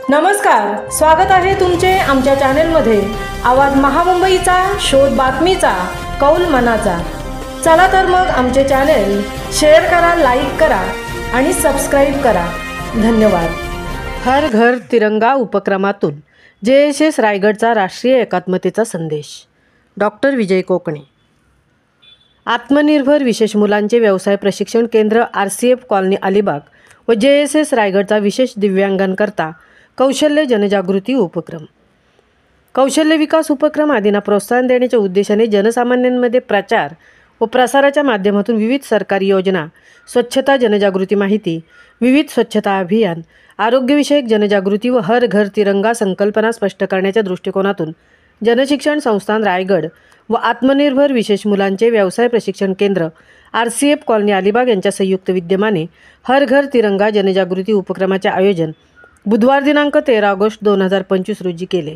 नमस्कार, स्वागत आहे तुमचे आमच्या चॅनलमध्ये। आवाज महामुंबईचा, शोध बातमीचा, कौल मनाचा। चला तर मग आमचे चॅनल शेअर करा, लाईक करा आणि सबस्क्राइब करा। धन्यवाद। हर घर तिरंगा उपक्रमातून JSS रायगडचा राष्ट्रीय एकात्मतेचा संदेश। डॉक्टर विजय कोकणे। आत्मनिर्भर विशेष मुलांचे व्यवसाय प्रशिक्षण केंद्र RCF कॉलनी अलिबाग व JSS रायगडचा विशेष दिव्यांगांकरता कौशल्य जनजागृती उपक्रम। कौशल्य विकास उपक्रम आदींना प्रोत्साहन देण्याच्या उद्देशाने जनसामान्यांमध्ये प्रचार व प्रसाराच्या माध्यमातून विविध सरकारी योजना, स्वच्छता जनजागृती माहिती, विविध स्वच्छता अभियान, आरोग्यविषयक जनजागृती व हर घर तिरंगा संकल्पना स्पष्ट करण्याच्या दृष्टिकोनातून जनशिक्षण संस्थान रायगड व आत्मनिर्भर विशेष मुलांचे व्यवसाय प्रशिक्षण केंद्र RCF कॉलनी अलिबाग यांच्या संयुक्त विद्यमाने हर घर तिरंगा जनजागृती उपक्रमाचे आयोजन बुधवार दिनांक 13 ऑगस्ट 2025 रोजी केले।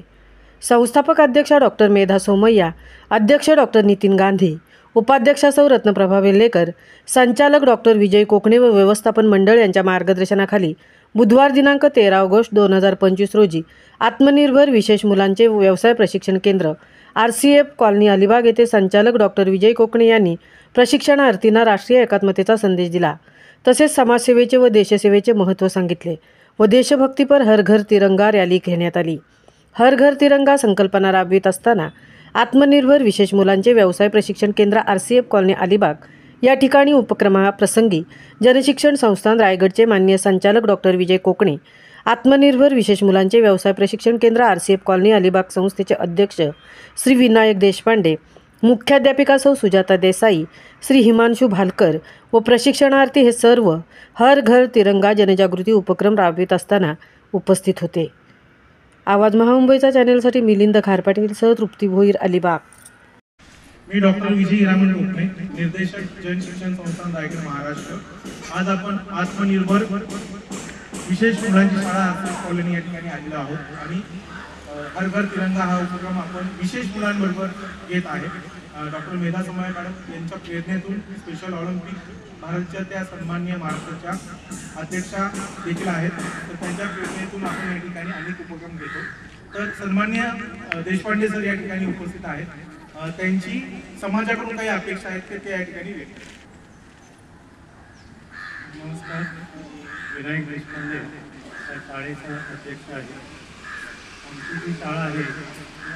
संस्थापक अध्यक्षा डॉक्टर मेधा सोमय्या, अध्यक्ष डॉक्टर नितीन गांधी, उपाध्यक्षा सौ रत्नप्रभा वेल्लेकर, संचालक डॉक्टर विजय कोकणे व व्यवस्थापन मंडळ यांच्या मार्गदर्शनाखाली बुधवार दिनांक 13 ऑगस्ट 2025 रोजी आत्मनिर्भर विशेष मुलांचे व्यवसाय प्रशिक्षण केंद्र RCF कॉलनी अलिबाग येथे संचालक डॉक्टर विजय कोकणे यांनी प्रशिक्षणार्थींना राष्ट्रीय एकात्मतेचा संदेश दिला। तसेच समाजसेवेचे व देशसेवेचे महत्त्व सांगितले व देशभक्तीपर हर घर तिरंगा रॅली घेण्यात आली। हर घर तिरंगा संकल्पना राबवित असताना आत्मनिर्भर विशेष मुलांचे व्यवसाय प्रशिक्षण केंद्र RCF कॉलनी अलिबाग या ठिकाणी उपक्रमाप्रसंगी जनशिक्षण संस्थान रायगडचे माननीय संचालक डॉक्टर विजय कोकणे, आत्मनिर्भर विशेष मुलांचे व्यवसाय प्रशिक्षण केंद्र RCF कॉलनी अलिबाग संस्थेचे अध्यक्ष श्री विनायक देशपांडे, मुख्याध्यापिका सौ सुजाता देसाई, श्री हिमांशु भालकर व प्रशिक्षणार्थी हे सर्व हर घर तिरंगा जनजागृती उपक्रम राबवित असताना उपस्थित होते। आवाज महामुंबईचा चॅनलसाठी मिलिंद खारपाटील सह तृप्ती भोईर अलिबाग। मी डॉक्टर विजय हिरामण कोकणे, निर्देशक जनशिक्षण संस्थान रायगड महाराष्ट्र। आज आपण आत्मनिर्भर विशेष मुलांची शाळा RCF कॉलनी या ठिकाणी आलेलो आहोत आणि हर घर तिरंगा हा उपक्रम आपण विशेष मुलांबरोबर घेत आहे। डॉक्टर मेधा सोमय्या मॅडम यांच्या प्रेरणेतून स्पेशल ऑलिम्पिक भारतच्या त्या सन्माननीय महाराष्ट्राच्या अध्यक्षा देखील आहेत, तर त्यांच्या प्रेरणेतून आपण या ठिकाणी अनेक उपक्रम घेतो। तर सन्माननीय देशपांडे सर या ठिकाणी उपस्थित आहेत, त्यांची समाजाकडून काही अपेक्षा आहेत ते या ठिकाणी व्यक्त। नमस्कार, विनायक देशपांडे शाळेचा अध्यक्ष आहे। आमची जी शाळा आहे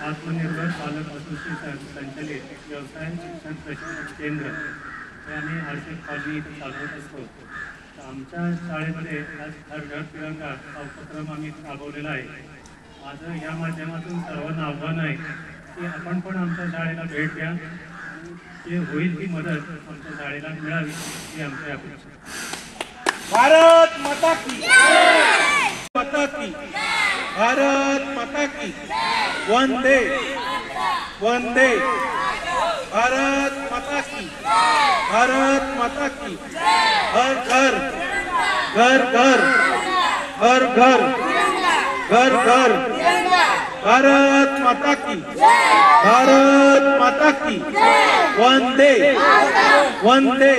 आत्मनिर्भर पालक असोसिएशन संचलित व्यवसाय शिक्षण प्रशिक्षण केंद्र हे आम्ही RCF कॉलनी इथे चालवत असतो। आमच्या शाळेमध्ये आज हर घर तिरंगा हा उपक्रम आम्ही राबवलेला आहे। माझं या माध्यमातून सर्वांना आव्हान आहे की आपण पण आमच्या शाळेला भेट द्या, जे होईल ती मदत आमच्या शाळेला मिळावी ही आमची अपेक्षा। भारत माता की माता की भारत माता की वंदे वंदे भारत माता की भारत माता की हर घर घर घर हर घर घर घर भारत माता की भारत माता की वंदे वंदे।